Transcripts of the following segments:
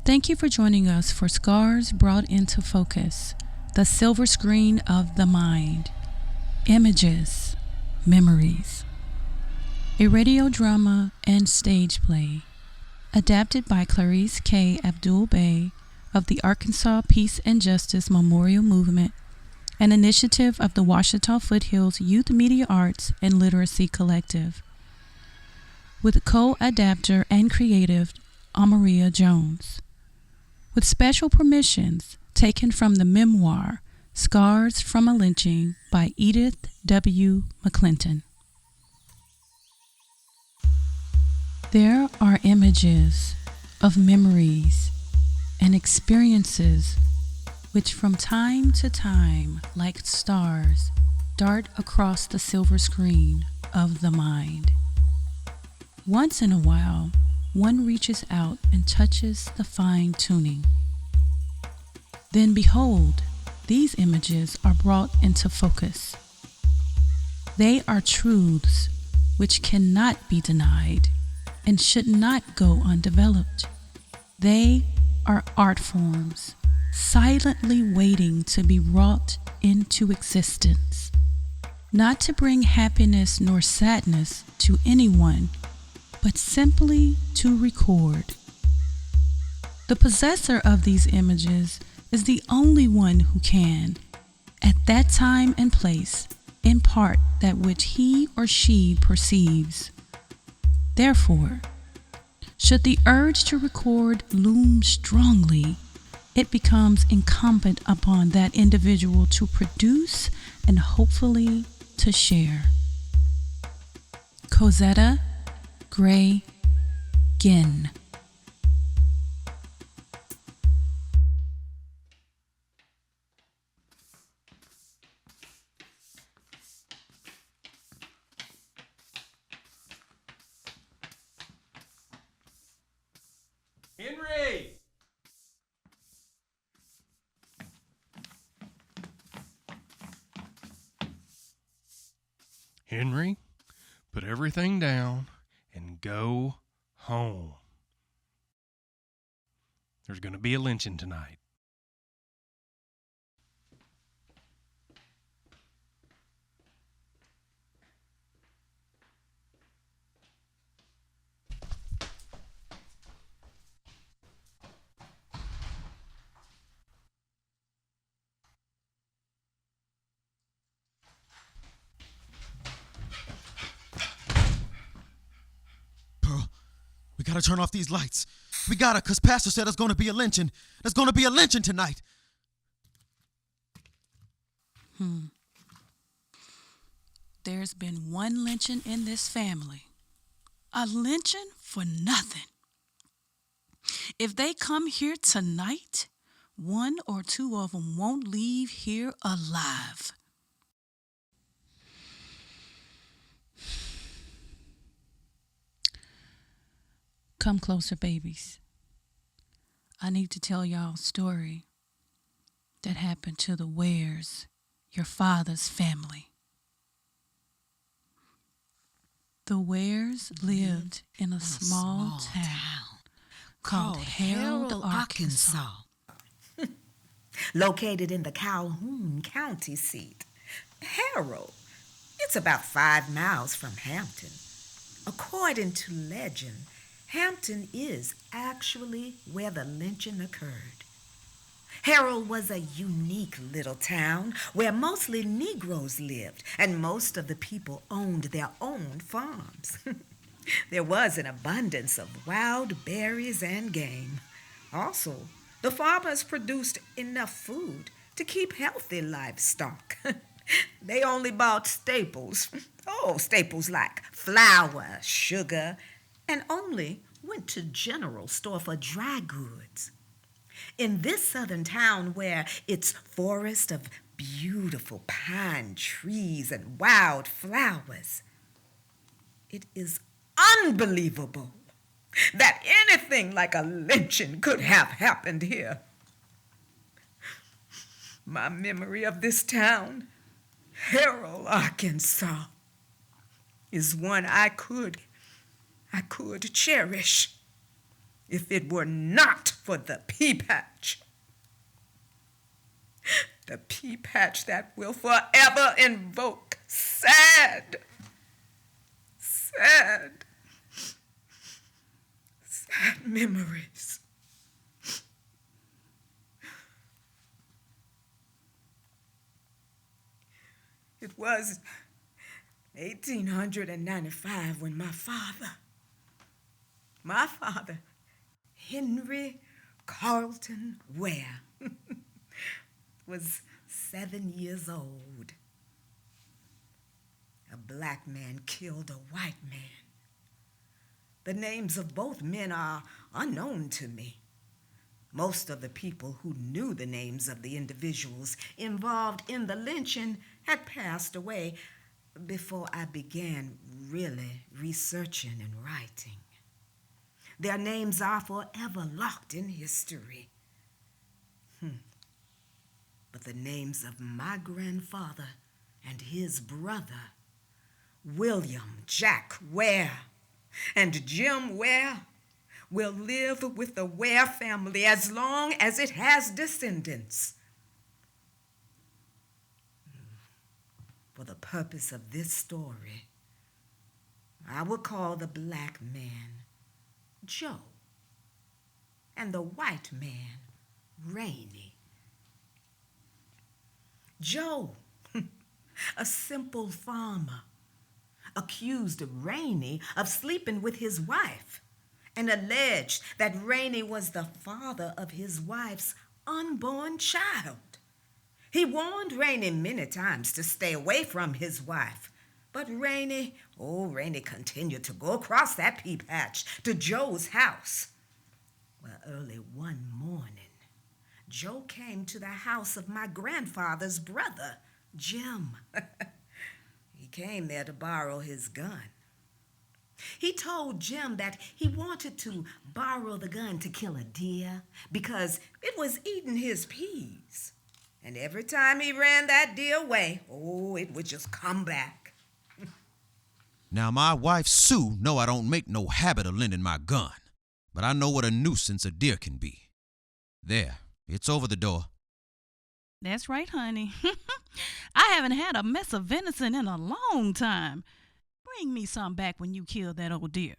Thank you for joining us for Scars Brought into Focus, the silver screen of the mind. Images, memories. A radio drama and stage play. Adapted by Clarice K. Abdul-Bey of the Arkansas Peace and Justice Memorial Movement, an initiative of the Washitaw Foothills Youth Media Arts and Literacy Collective. With co-adapter and creative Ameria Jones. With special permissions taken from the memoir Scars from a Lynching by Edith W. McClinton. There are images of memories and experiences which from time to time, like stars, dart across the silver screen of the mind. Once in a while, one reaches out and touches the fine tuning. Then behold, these images are brought into focus. They are truths which cannot be denied and should not go undeveloped. They are art forms, silently waiting to be wrought into existence, not to bring happiness nor sadness to anyone, but simply to record. The possessor of these images is the only one who can, at that time and place, impart that which he or she perceives. Therefore, should the urge to record loom strongly, it becomes incumbent upon that individual to produce and hopefully to share. Cozetta Gray Guinn. Henry! Henry, put everything down and go home. There's going to be a lynching tonight. We gotta turn off these lights. We gotta, cause Pastor said there's gonna be a lynching. There's gonna be a lynching tonight. There's been one lynching in this family. A lynching for nothing. If they come here tonight, one or two of them won't leave here alive. Come closer, babies. I need to tell y'all a story that happened to the Wares, your father's family. The Wares lived in a small town called Harold, Arkansas. Located in the Calhoun County seat. Harold, it's about 5 miles from Hampton. According to legend, Hampton is actually where the lynching occurred. Harold was a unique little town where mostly Negroes lived, and most of the people owned their own farms. There was an abundance of wild berries and game. Also, the farmers produced enough food to keep healthy livestock. They only bought staples. Staples like flour, sugar, and only went to general store for dry goods. In this southern town where its forest of beautiful pine trees and wild flowers, it is unbelievable that anything like a lynching could have happened here. My memory of this town, Harold, Arkansas, is one I could cherish. if it were not for the pea patch. The pea patch that will forever invoke sad memories. It was 1895 when my father, Henry Carlton Ware, was 7 years old. A black man killed a white man. The names of both men are unknown to me. Most of the people who knew the names of the individuals involved in the lynching had passed away before I began really researching and writing. Their names are forever locked in history. But the names of my grandfather and his brother, William Jack Ware and Jim Ware, will live with the Ware family as long as it has descendants. For the purpose of this story, I will call the black man Joe and the white man Rainey. Joe, a simple farmer, accused Rainey of sleeping with his wife and alleged that Rainey was the father of his wife's unborn child. He warned Rainey many times to stay away from his wife, but Rainey continued to go across that pea patch to Joe's house. Well, early one morning, Joe came to the house of my grandfather's brother, Jim. He came there to borrow his gun. He told Jim that he wanted to borrow the gun to kill a deer because it was eating his peas. And every time he ran that deer away, it would just come back. Now, my wife, Sue, know I don't make no habit of lending my gun, but I know what a nuisance a deer can be. There, it's over the door. That's right, honey. I haven't had a mess of venison in a long time. Bring me some back when you killed that old deer.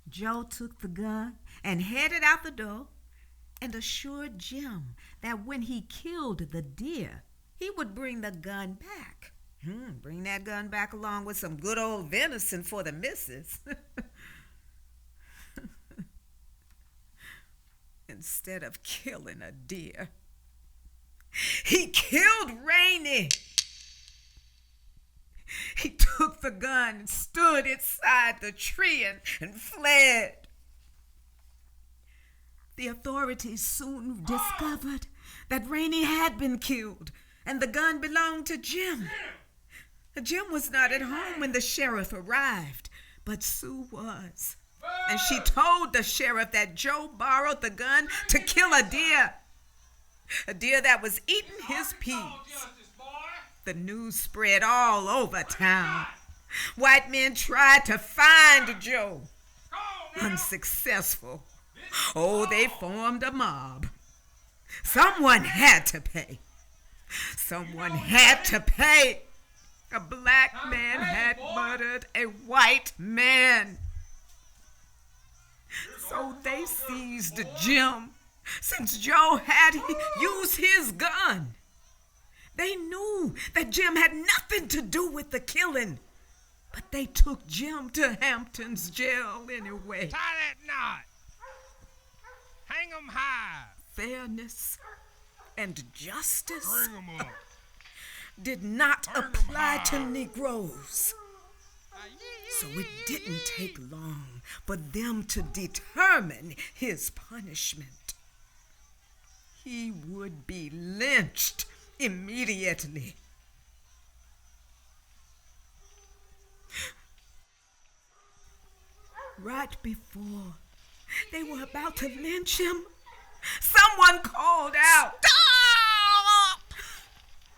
Joe took the gun and headed out the door and assured Jim that when he killed the deer, he would bring the gun back. Bring that gun back along with some good old venison for the missus. Instead of killing a deer, he killed Rainey. He took the gun and stood inside the tree and fled. The authorities soon discovered that Rainey had been killed and the gun belonged to Jim. Jim was not at home when the sheriff arrived, but Sue was. And she told the sheriff that Joe borrowed the gun to kill a deer that was eating his peas. The news spread all over town. White men tried to find Joe. Unsuccessful. They formed a mob. Someone had to pay. A black man had murdered a white man. So they seized Jim, since Joe had used his gun. They knew that Jim had nothing to do with the killing, but they took Jim to Hampton's jail anyway. Tie that knot. Hang 'em high. Fairness and justice Bring 'em up. did not apply to Negroes. So it didn't take long for them to determine his punishment. He would be lynched immediately. Right before they were about to lynch him, someone called out, "Stop!"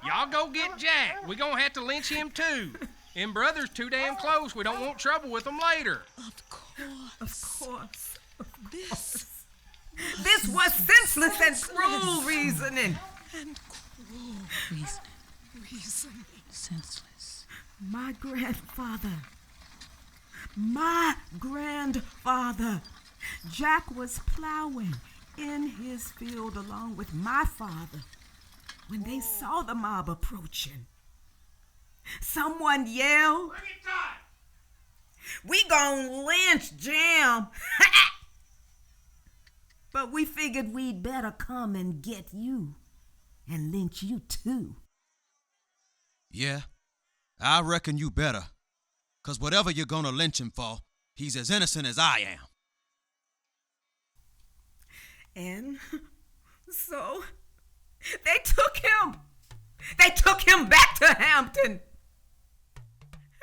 Y'all go get Jack. We gonna have to lynch him too. Them brothers too damn close. We don't want trouble with them later. Of course. Of course. This was senseless and cruel reasoning. And cruel reasoning. Senseless. My grandfather, Jack was plowing in his field along with my father when they saw the mob approaching. Someone yelled, Bring it time! "We gon' lynch Jim." But we figured we'd better come and get you and lynch you too. Yeah, I reckon you better. 'Cause whatever you're gonna lynch him for, he's as innocent as I am. And so they took him. They took him back to Hampton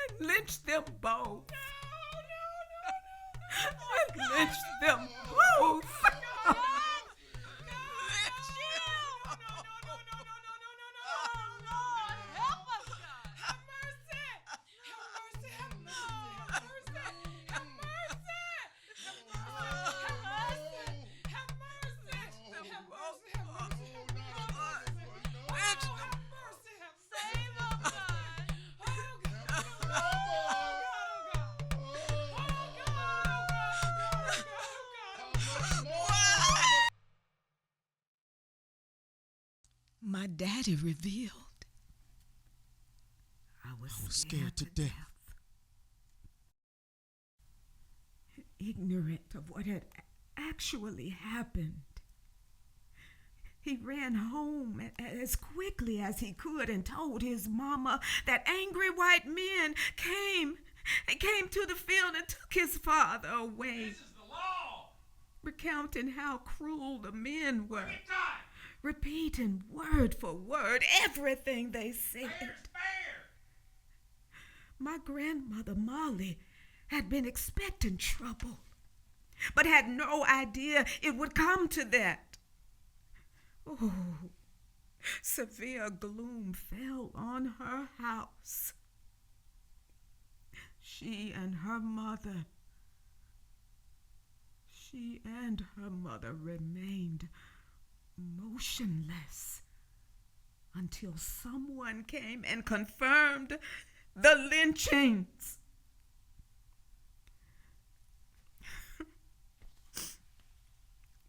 and lynched them both. And lynched them both. My daddy revealed. I was scared to death. Ignorant of what had actually happened. He ran home as quickly as he could and told his mama that angry white men came to the field and took his father away. This is the law! Recounting how cruel the men were. Bring it time! Repeating word for word everything they said. Fair! My grandmother, Molly, had been expecting trouble, but had no idea it would come to that. Oh, severe gloom fell on her house. She and her mother remained motionless until someone came and confirmed the lynchings.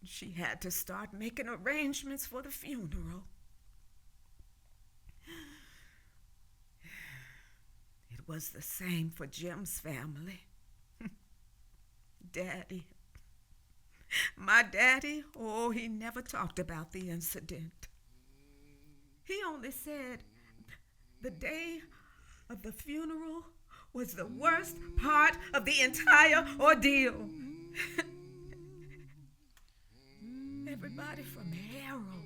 She had to start making arrangements for the funeral. It was the same for Jim's family. Daddy. My daddy, he never talked about the incident. He only said the day of the funeral was the worst part of the entire ordeal. Everybody from Harrow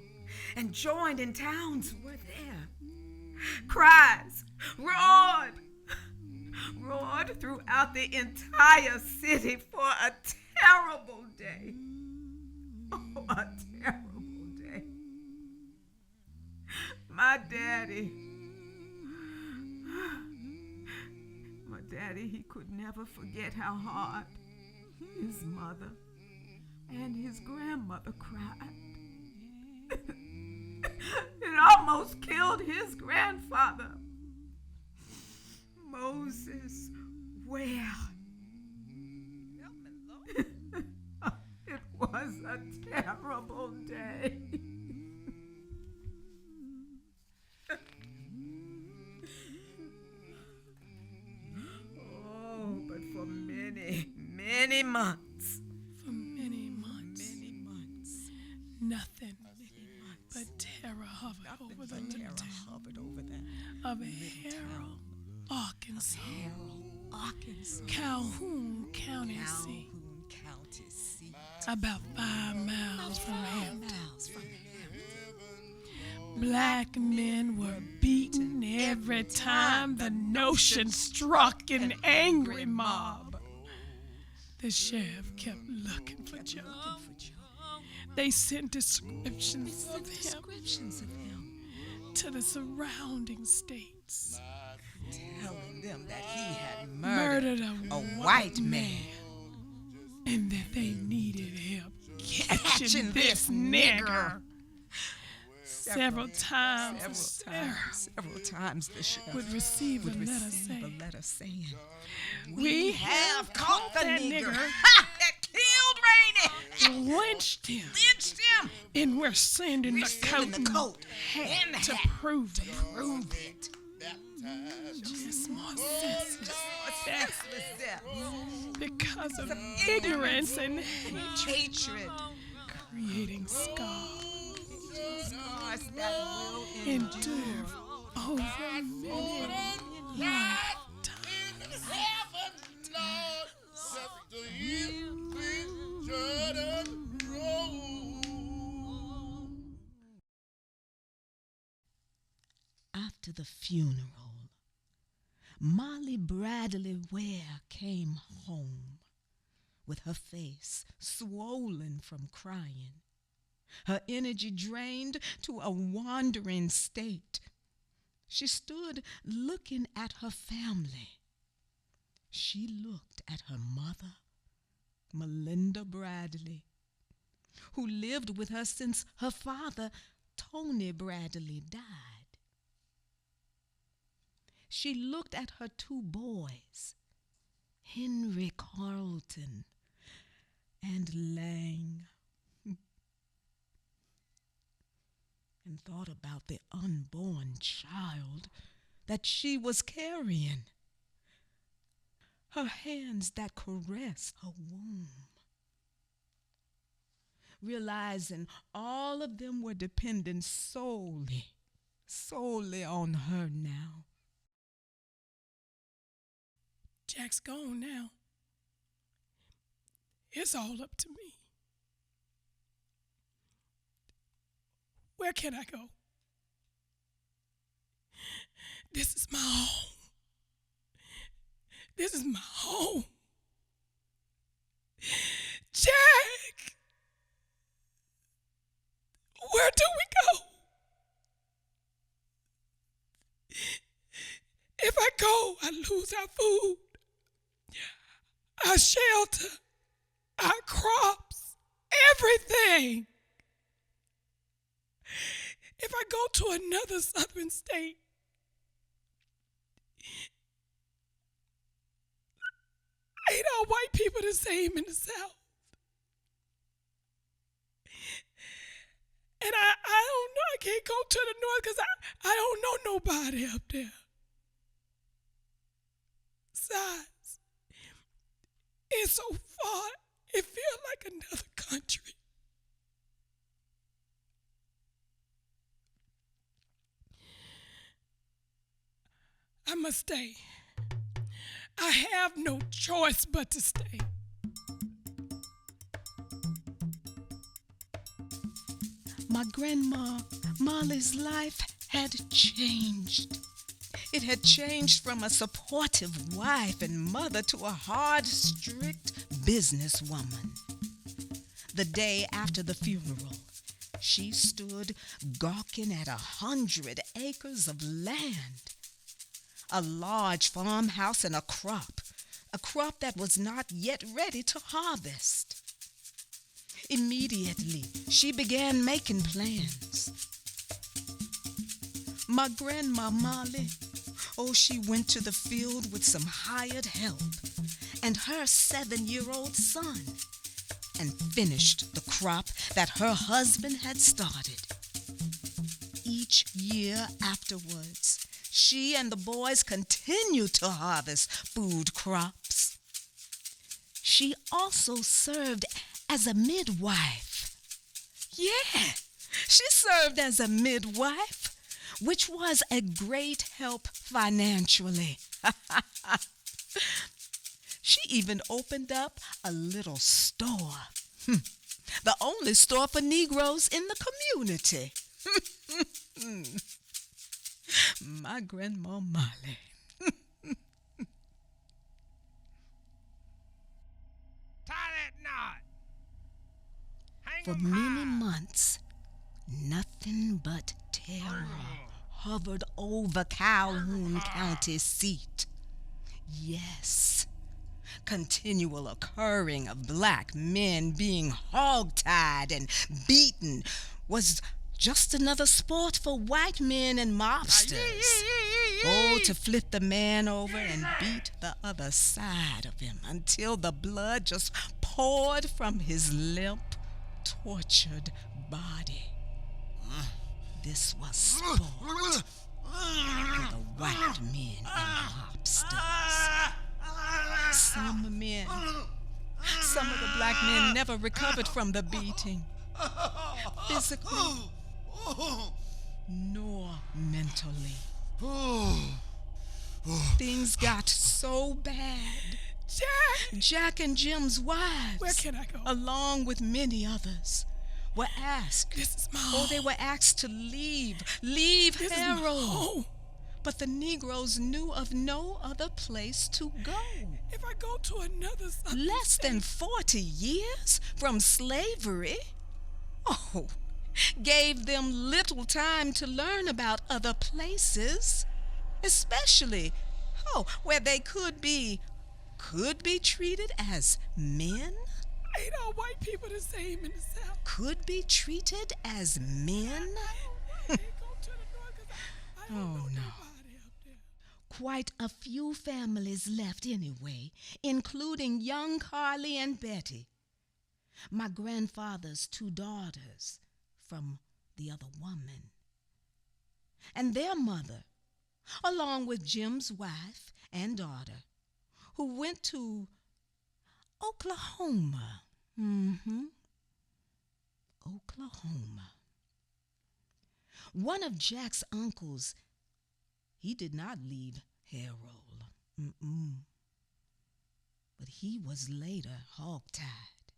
and joining towns were there. Cries roared throughout the entire city for a terrible day. Oh, a terrible day. My daddy, he could never forget how hard his mother and his grandmother cried. It almost killed his grandfather. Moses Ware. It was a terrible day. But for many months. For many months. Nothing but terror hovered over the little town of Harrow, Arkansas. Calhoun County seat. About 5 miles from Hampton. Black men were beaten every time the notion struck an angry mob. The sheriff kept looking for Joe. They sent descriptions of him to the surrounding states, telling them that he had murdered a white man. and that they needed help catching this nigger. Several times the sheriff would receive a letter saying, "We have caught the nigger that killed Rainey, lynched him, and we're sending the coat and to prove it. Just more senseless death because of ignorance and hatred, creating scars that will endure over many lifetimes. After the funeral, Molly Bradley Ware came home with her face swollen from crying, her energy drained to a wandering state. She stood looking at her family. She looked at her mother, Melinda Bradley, who lived with her since her father, Tony Bradley, died. She looked at her two boys, Henry Carlton and Lang, and thought about the unborn child that she was carrying, her hands that caressed her womb. Realizing all of them were dependent solely on her now. Jack's gone now. It's all up to me. Where can I go? This is my home. This is my home. Jack! Where do we go? If I go, I lose our food, our shelter, our crops, everything. If I go to another southern state, ain't all white people the same in the South? And I don't know, I can't go to the North because I don't know nobody up there. Besides, it's so far, it feels like another country. I must stay. I have no choice but to stay. My grandma, Molly's life had changed. It had changed from a supportive wife and mother to a hard, strict businesswoman. The day after the funeral, she stood gawking at 100 acres of land, a large farmhouse and a crop that was not yet ready to harvest. Immediately, she began making plans. My grandma Molly, she went to the field with some hired help and her 7-year-old son and finished the crop that her husband had started. Each year afterwards, she and the boys continued to harvest food crops. She also served as a midwife. Yeah, she served as a midwife, which was a great help financially. She even opened up a little store, the only store for Negroes in the community. My grandma Molly. Tie that knot. Hang For 'em many high. months, nothing but terror hovered over Calhoun County seat. Yes, continual occurring of black men being hog-tied and beaten was just another sport for white men and mobsters. Oh, to flip the man over and beat the other side of him until the blood just poured from his limp, tortured body. This was sport for the white men and mobsters. Some of the black men never recovered from the beating, physically nor mentally. Things got so bad. Jack and Jim's wives, Where can I go? along with many others, were asked. This is my Oh, home. they were asked to leave This is my Harold. home. But the Negroes knew of no other place to go. If I go to another southern Less than state, 40 years from slavery, gave them little time to learn about other places, especially, where they could be treated as men, ain't all white people the same in the South. could be treated as men. I can't go to the north 'cause I don't know No. nobody up there. Quite a few families left anyway, including young Carly and Betty, my grandfather's 2 daughters from the other woman, and their mother, along with Jim's wife and daughter, who went to Oklahoma. Oklahoma. One of Jack's uncles, he did not leave Harold. But he was later hog-tied.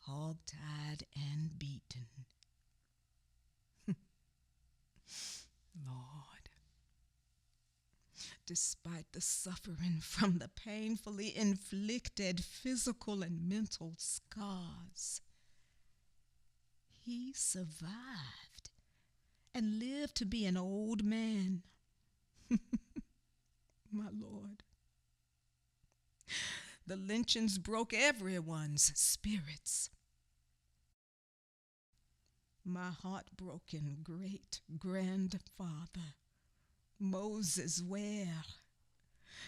Hog-tied and beaten. Lord, despite the suffering from the painfully inflicted physical and mental scars, he survived and lived to be an old man. My Lord. The lynchings broke everyone's spirits. My heartbroken great-grandfather, Moses Ware,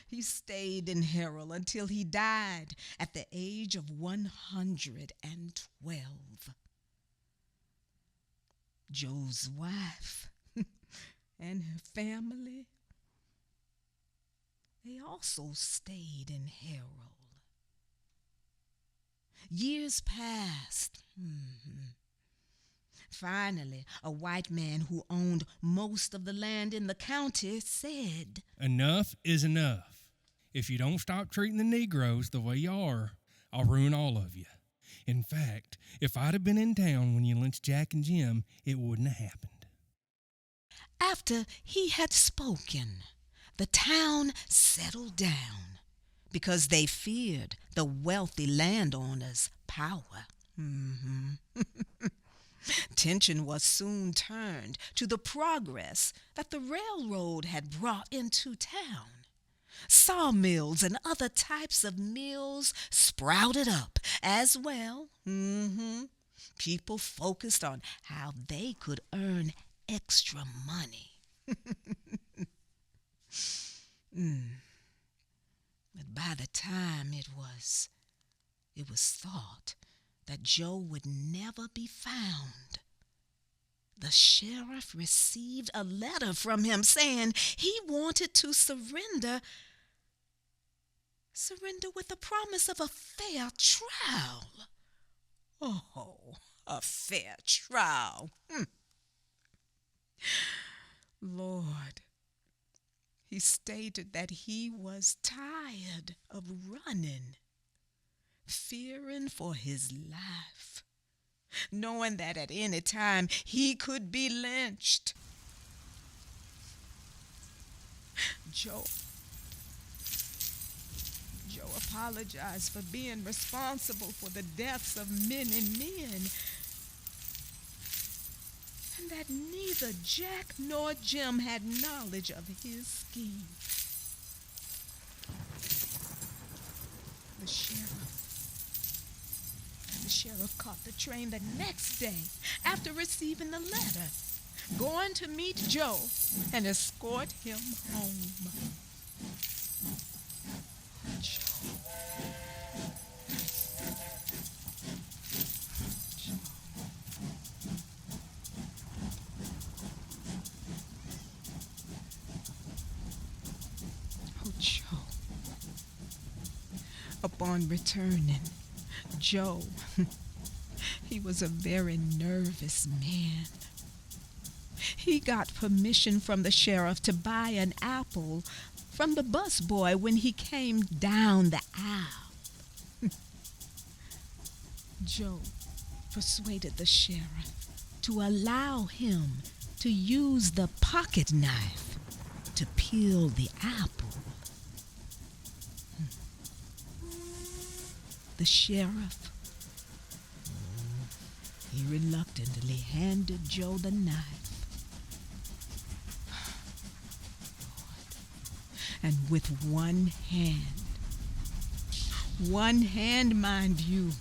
he stayed in Harold until he died at the age of 112. Joe's wife and her family, they also stayed in Harold. Years passed. Finally, a white man who owned most of the land in the county said, Enough is enough. If you don't stop treating the Negroes the way you are, I'll ruin all of you. In fact, if I'd have been in town when you lynched Jack and Jim, it wouldn't have happened. After he had spoken, the town settled down because they feared the wealthy landowners' power. Tension was soon turned to the progress that the railroad had brought into town. Sawmills and other types of mills sprouted up as well. People focused on how they could earn extra money. But by the time it was thought that Joe would never be found, the sheriff received a letter from him saying he wanted to surrender with the promise of a fair trial. Oh, a fair trial. Lord, he stated that he was tired of running, fearing for his life, knowing that at any time he could be lynched. Joe apologized for being responsible for the deaths of many men, and that neither Jack nor Jim had knowledge of his scheme. the sheriff. The sheriff caught the train the next day after receiving the letter, going to meet Joe and escort him home. Joe. Oh, Joe. Upon returning, Joe, he was a very nervous man. He got permission from the sheriff to buy an apple from the busboy when he came down the aisle. Joe persuaded the sheriff to allow him to use the pocket knife to peel the apple. The sheriff, he reluctantly handed Joe the knife. And with one hand, mind you,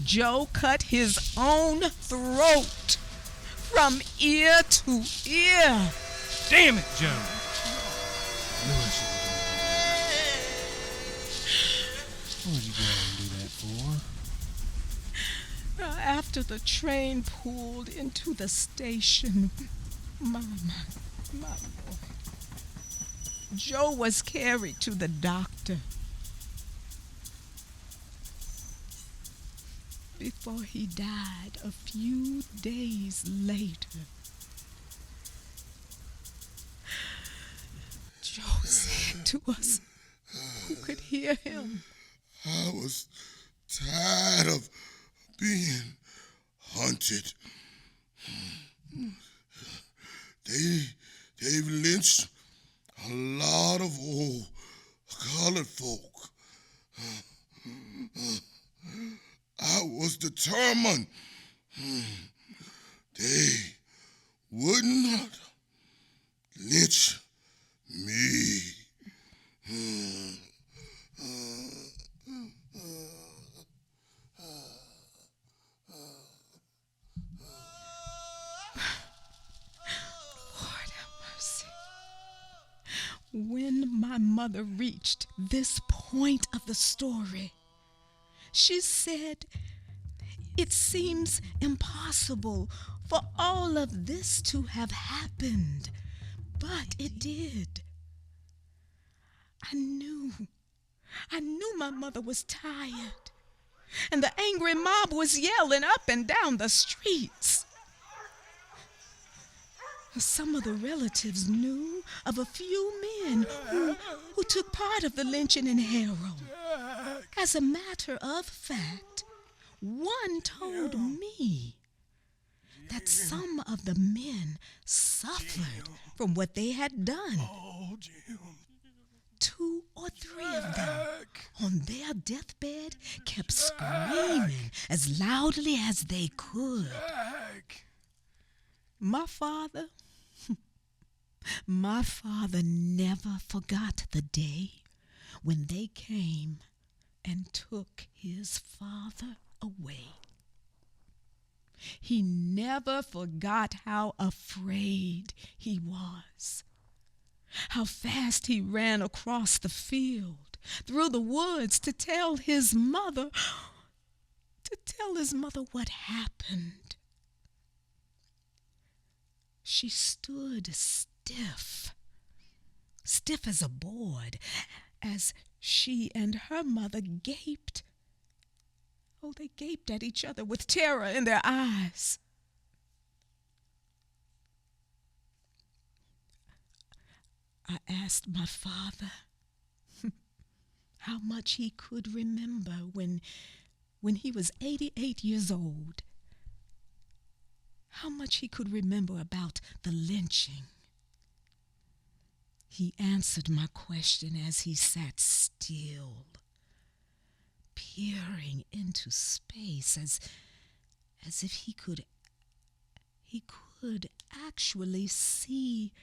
Joe cut his own throat from ear to ear. Damn it, Joe! What was you going to do that for? After the train pulled into the station, my boy, Joe was carried to the doctor. Before he died a few days later, Joe said to us, who could hear him, I was tired of being hunted. They've lynched a lot of old colored folk. I was determined they would not lynch me. When my mother reached this point of the story, she said, "It seems impossible for all of this to have happened, but it did." I knew my mother was tired, and the angry mob was yelling up and down the streets. Some of the relatives knew of a few men who took part of the lynching in Harrow. As a matter of fact, one told me that some of the men suffered from what they had done. Oh, Jim. 2 or 3 of them on their deathbed kept screaming as loudly as they could. My father never forgot the day when they came and took his father away. He never forgot how afraid he was, how fast he ran across the field, through the woods to tell his mother what happened. She stood stiff as a board, as she and her mother gaped. Oh, they gaped at each other with terror in their eyes. I asked my father how much he could remember when he was 88 years old. How much he could remember about the lynching. He answered my question as he sat still, peering into space as if he could actually see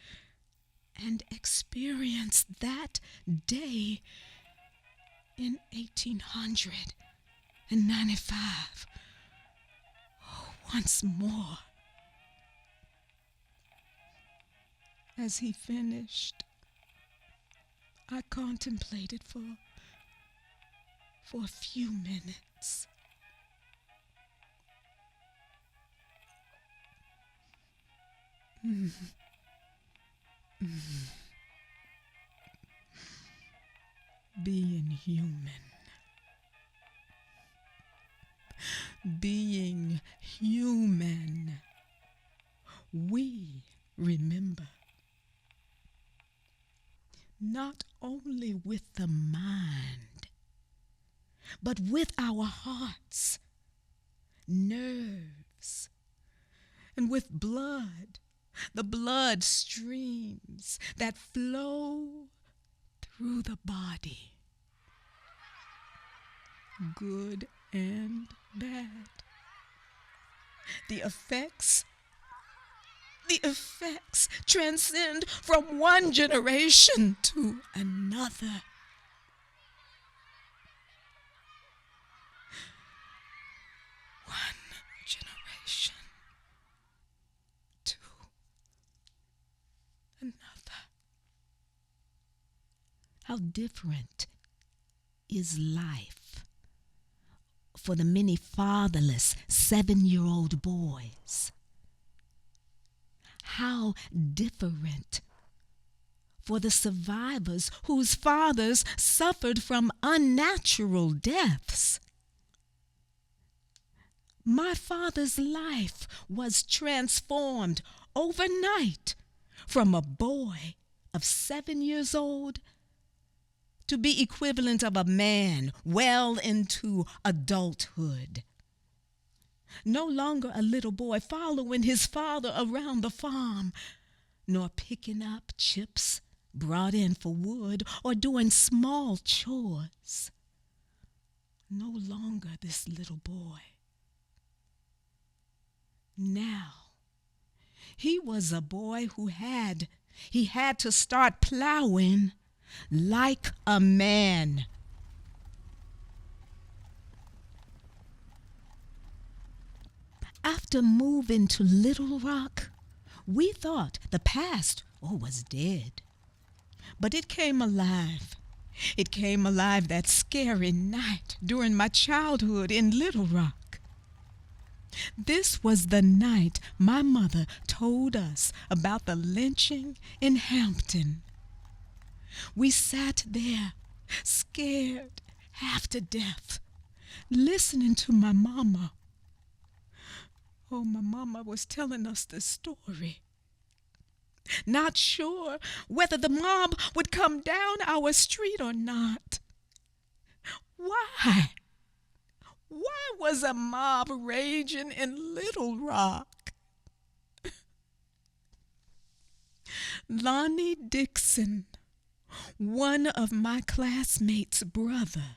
and experience that day in 1895. Oh, once more. As he finished, I contemplated for a few minutes. Being human. Being human. We remember. Not only with the mind, but with our hearts, nerves, and with blood, the blood streams that flow through the body, good and bad. The effects transcend from one generation to another. One generation to another. How different is life for the many fatherless 7-year-old boys. How different for the survivors whose fathers suffered from unnatural deaths. My father's life was transformed overnight from a boy of 7 years old to be equivalent of a man well into adulthood. No longer a little boy following his father around the farm, nor picking up chips brought in for wood or doing small chores. No longer this little boy. Now, he was a boy who had to start plowing like a man. After moving to Little Rock, we thought the past was dead. But it came alive. It came alive that scary night during my childhood in Little Rock. This was the night my mother told us about the lynching in Hampton. We sat there, scared half to death, listening to my mama. Oh, my mama was telling us the story. Not sure whether the mob would come down our street or not. Why? Why was a mob raging in Little Rock? Lonnie Dixon, one of my classmates' brother,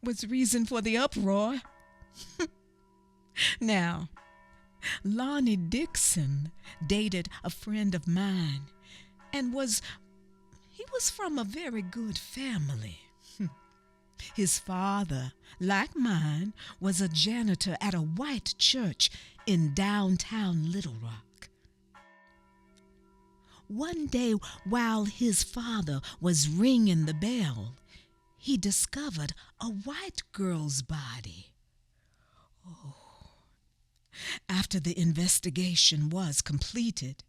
was reason for the uproar. Now, Lonnie Dixon dated a friend of mine and was from a very good family. His father, like mine, was a janitor at a white church in downtown Little Rock. One day, while his father was ringing the bell, he discovered a white girl's body. Oh. After the investigation was completed,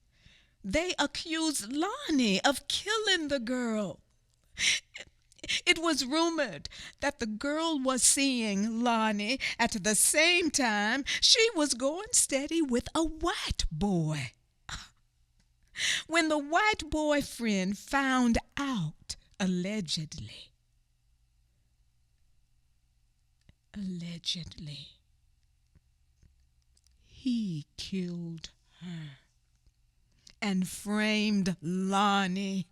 they accused Lonnie of killing the girl. It was rumored that the girl was seeing Lonnie at the same time she was going steady with a white boy. When the white boyfriend found out, allegedly, he killed her and framed Lonnie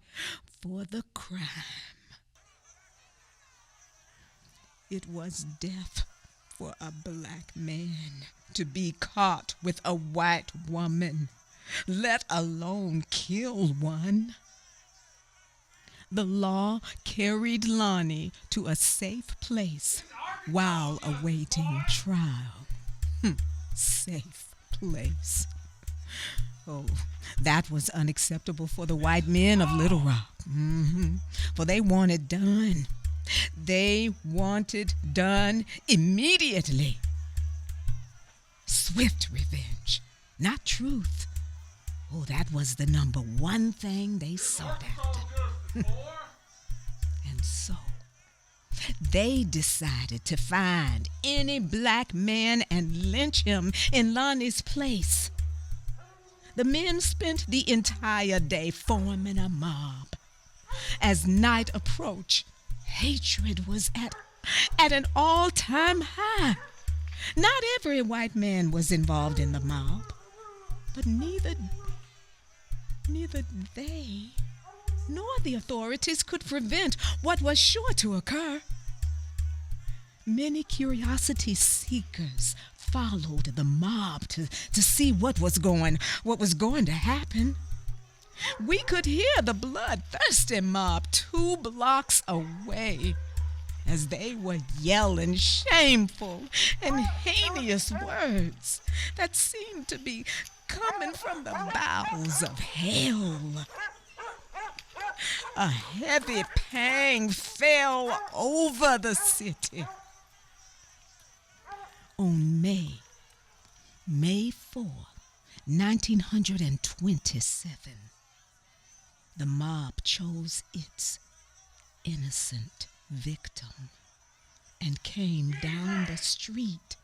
for the crime. It was death for a black man to be caught with a white woman, let alone kill one. the law carried Lonnie to a safe place while awaiting trial. Safe place. Oh, that was unacceptable for the white men of Little Rock. For they wanted done. They wanted done immediately. Swift revenge, not truth. Oh, that was the number one thing they sought after. And so, they decided to find any black man and lynch him in Lonnie's place. The men spent the entire day forming a mob. As night approached, hatred was at an all-time high. Not every white man was involved in the mob, but neither they nor the authorities could prevent what was sure to occur. Many curiosity seekers followed the mob to see what was going to happen. We could hear the bloodthirsty mob 2 blocks away as they were yelling shameful and heinous words that seemed to be coming from the bowels of hell. A heavy pang fell over the city. On May 4, 1927, the mob chose its innocent victim and came down the street,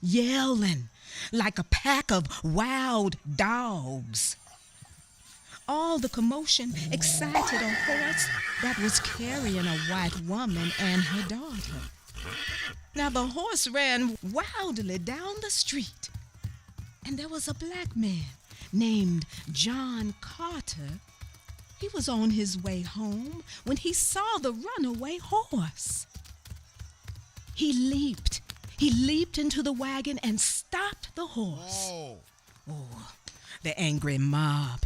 yelling like a pack of wild dogs. All the commotion excited a horse that was carrying a white woman and her daughter. Now the horse ran wildly down the street, and there was a black man named John Carter. He was on his way home when he saw the runaway horse. He leaped into the wagon and stopped the horse. Oh, the angry mob.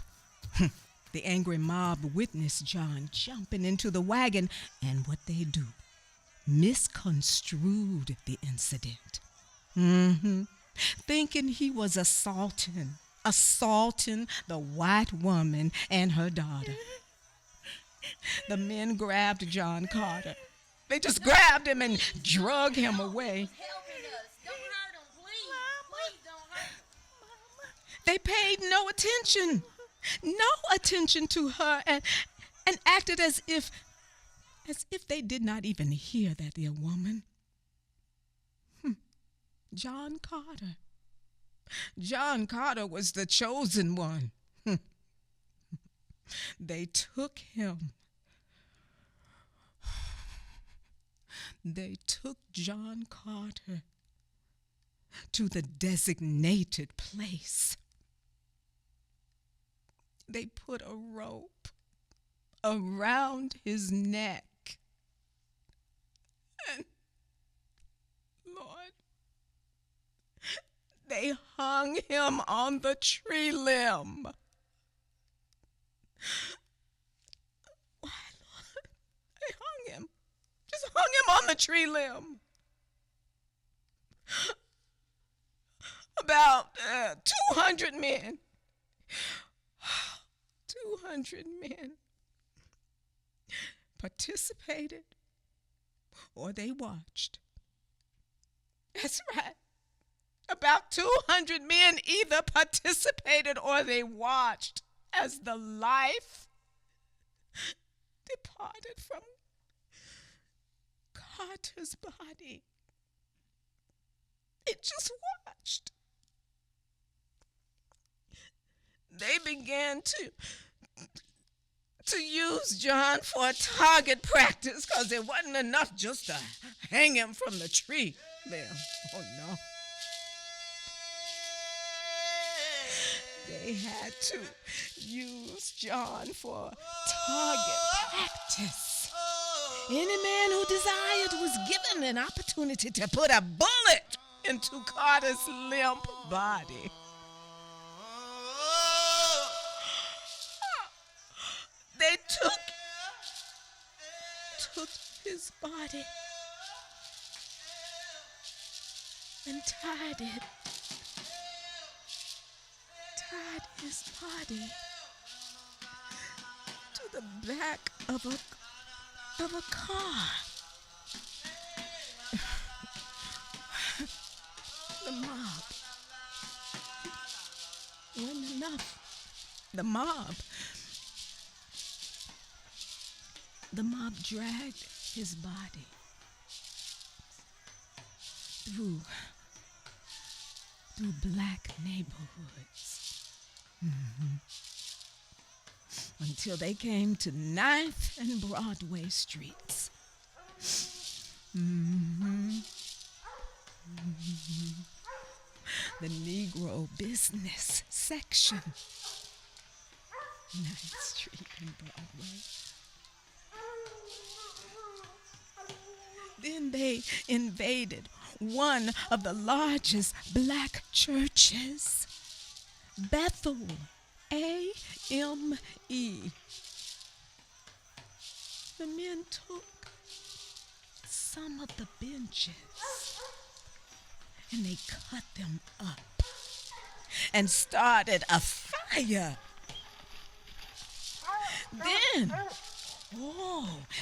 The angry mob witnessed John jumping into the wagon, and what they do, misconstrued the incident. Thinking he was assaulting the white woman and her daughter. The men grabbed John Carter. They just grabbed him and drug him away. They paid no attention to her and acted as if they did not even hear that dear woman. John Carter was the chosen one. They took him. They took John Carter to the designated place. They put a rope around his neck. And, Lord, they hung him on the tree limb. Why, Lord, they hung him. Just hung him on the tree limb. About 200 men. 200 men participated or they watched. That's right. About 200 men either participated or they watched as the life departed from Carter's body. It just watched. They began to use John for a target practice because it wasn't enough just to hang him from the tree there. Oh, no. They had to use John for target practice. Any man who desired was given an opportunity to put a bullet into Carter's limp body. body and tied his body to the back of a car. The mob wasn't enough. The mob dragged his body through black neighborhoods until they came to 9th and Broadway streets. The Negro business section, 9th Street and Broadway. Then they invaded one of the largest black churches, Bethel, A.M.E. The men took some of the benches and they cut them up and started a fire.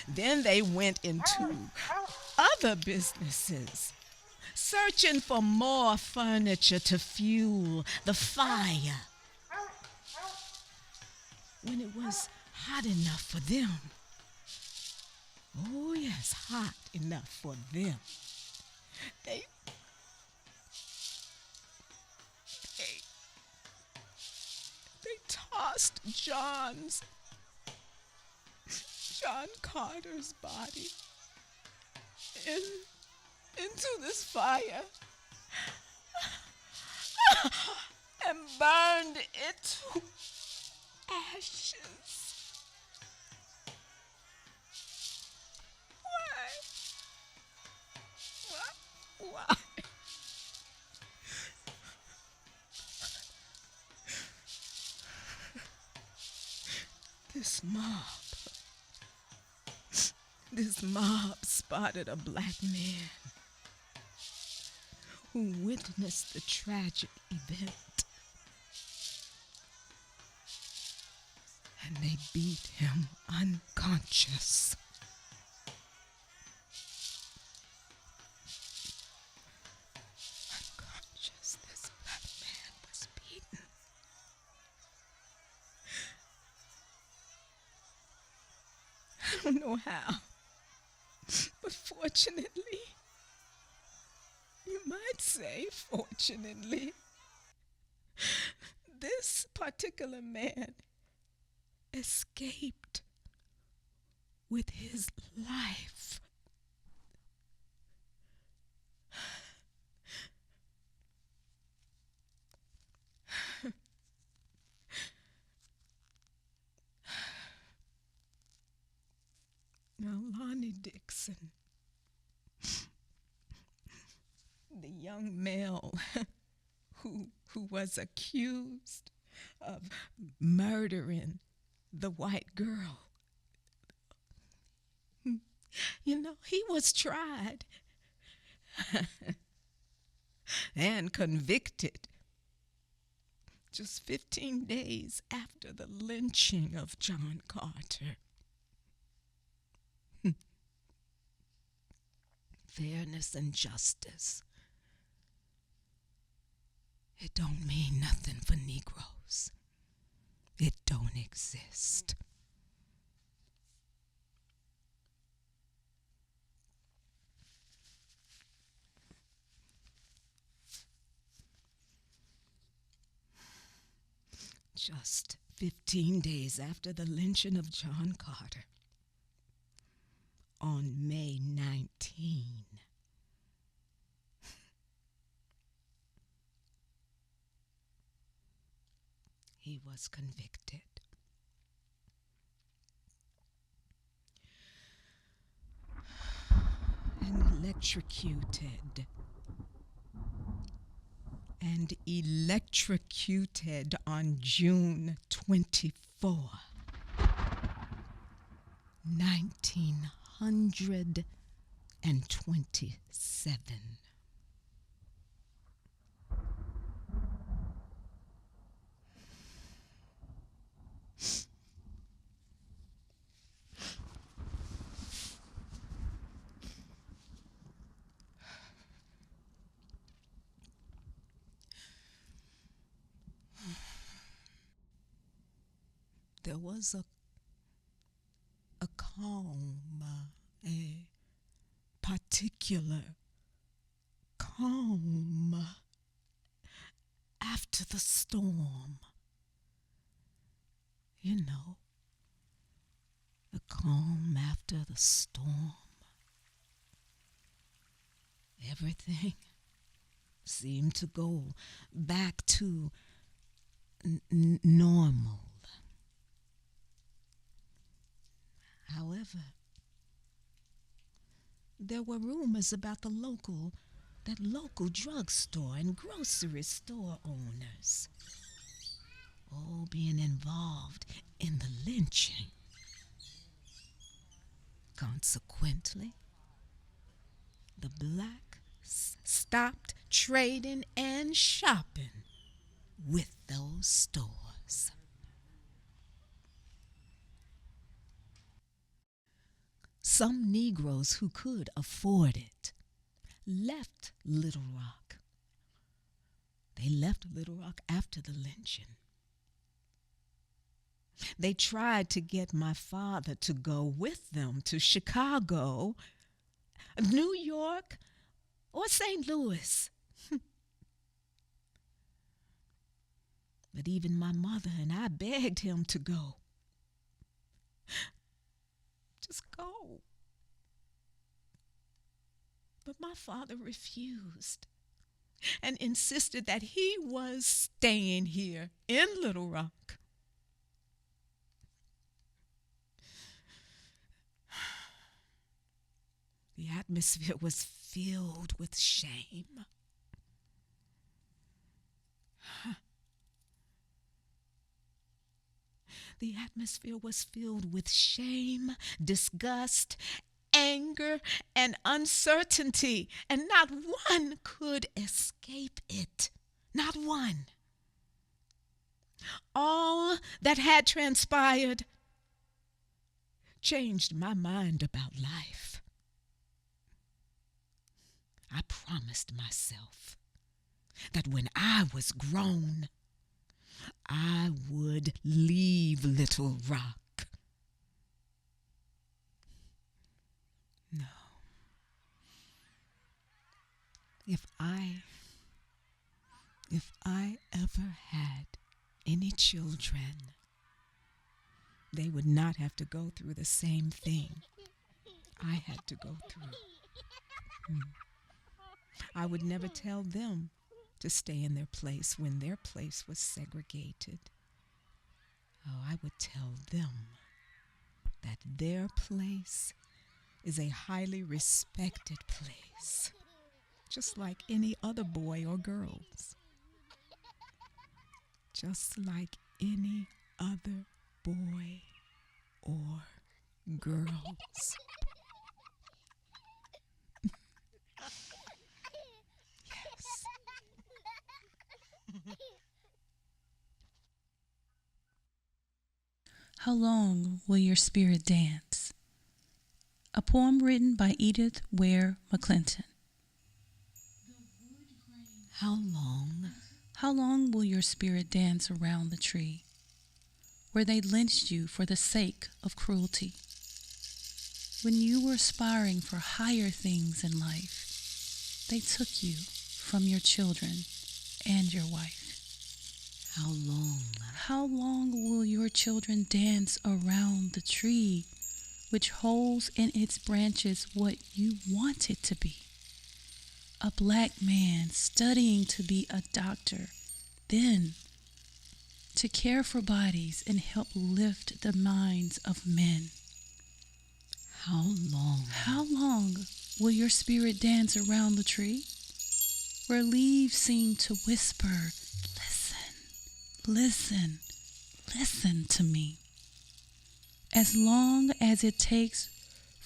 Then they went into other businesses, searching for more furniture to fuel the fire. When it was hot enough for them, oh yes, hot enough for them, they tossed John Carter's body into this fire and burned it to ashes. Why? This mob spotted a black man who witnessed the tragic event, and they beat him unconscious. This black man was beaten. I don't know how, but fortunately, you might say fortunately, this particular man escaped with his life. Now, Lonnie Dixon, the young male who was accused of murdering the white girl, you know, he was tried and convicted just 15 days after the lynching of John Carter. Fairness and justice, it don't mean nothing for Negroes. It don't exist. Just 15 days after the lynching of John Carter, on May 19, he was convicted. And electrocuted on June 24, 1900 and 27. There was a calm, a particular calm after the storm. You know, the calm after the storm. Everything seemed to go back to normal. However, there were rumors about that local drugstore and grocery store owners all being involved in the lynching. Consequently, the blacks stopped trading and shopping with those stores. Some Negroes who could afford it left Little Rock. They left Little Rock after the lynching. They tried to get my father to go with them to Chicago, New York, or St. Louis. But even my mother and I begged him to go. Just go. But my father refused and insisted that he was staying here in Little Rock. The atmosphere was filled with shame. The atmosphere was filled with shame, disgust, anger, and uncertainty, and not one could escape it. Not one. All that had transpired changed my mind about life. I promised myself that when I was grown, I would leave Little Rock. No. If I ever had any children, they would not have to go through the same thing I had to go through. I would never tell them to stay in their place when their place was segregated. Oh, I would tell them that their place is a highly respected place, just like any other boy or girl's. Just like any other boy or girl's. How Long Will Your Spirit Dance? A poem written by Edith Ware McClinton. How long will your spirit dance around the tree where they lynched you for the sake of cruelty? When you were aspiring for higher things in life, they took you from your children and your wife. How long will your children dance around the tree which holds in its branches what you want it to be? A black man studying to be a doctor, then to care for bodies and help lift the minds of men. How long will your spirit dance around the tree where leaves seem to whisper, listen, listen to me. As long as it takes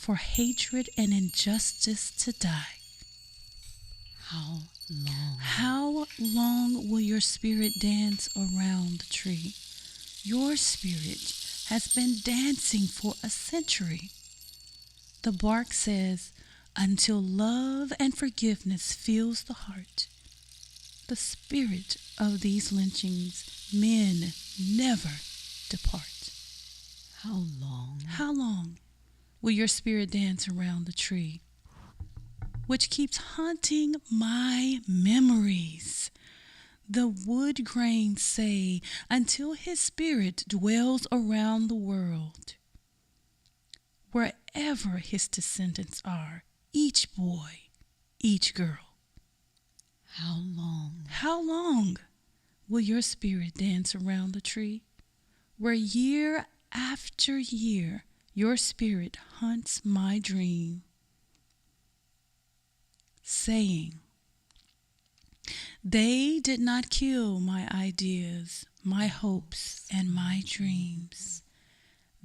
for hatred and injustice to die. How long? How long will your spirit dance around the tree? Your spirit has been dancing for a century. The bark says, until love and forgiveness fills the heart. The spirit of these lynchings, men never depart. How long? How long will your spirit dance around the tree, which keeps haunting my memories? The wood grains say, until his spirit dwells around the world. Wherever his descendants are, each boy, each girl. How long? How long will your spirit dance around the tree, where year after year your spirit haunts my dream, saying, they did not kill my ideas, my hopes, and my dreams.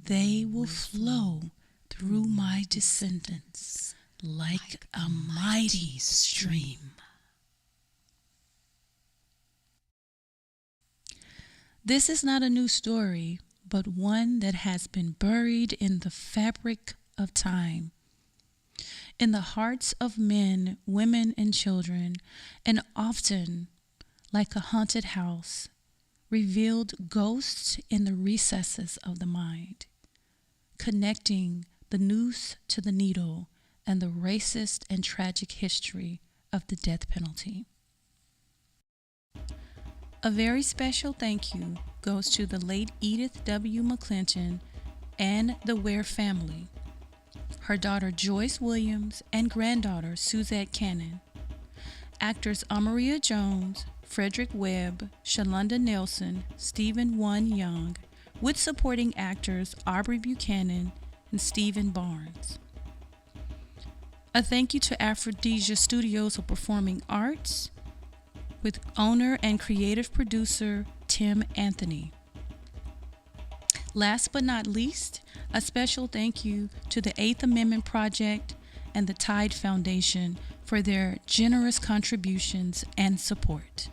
They will flow through my descendants like a mighty stream. This is not a new story, but one that has been buried in the fabric of time, in the hearts of men, women, and children, and often, like a haunted house, revealed ghosts in the recesses of the mind, connecting the noose to the needle and the racist and tragic history of the death penalty. A very special thank you goes to the late Edith W. McClinton and the Ware family, her daughter Joyce Williams and granddaughter Suzette Cannon, actors Ameria Jones, Frederick Webb, Shalonda Nelson, Stephen Won Young, with supporting actors Aubrey Buchanan and Stephen Barnes. A thank you to Afrodesia Studios of Performing Arts, with owner and creative producer Tim Anthony. Last but not least, a special thank you to the 8th Amendment Project and the Tide Foundation for their generous contributions and support.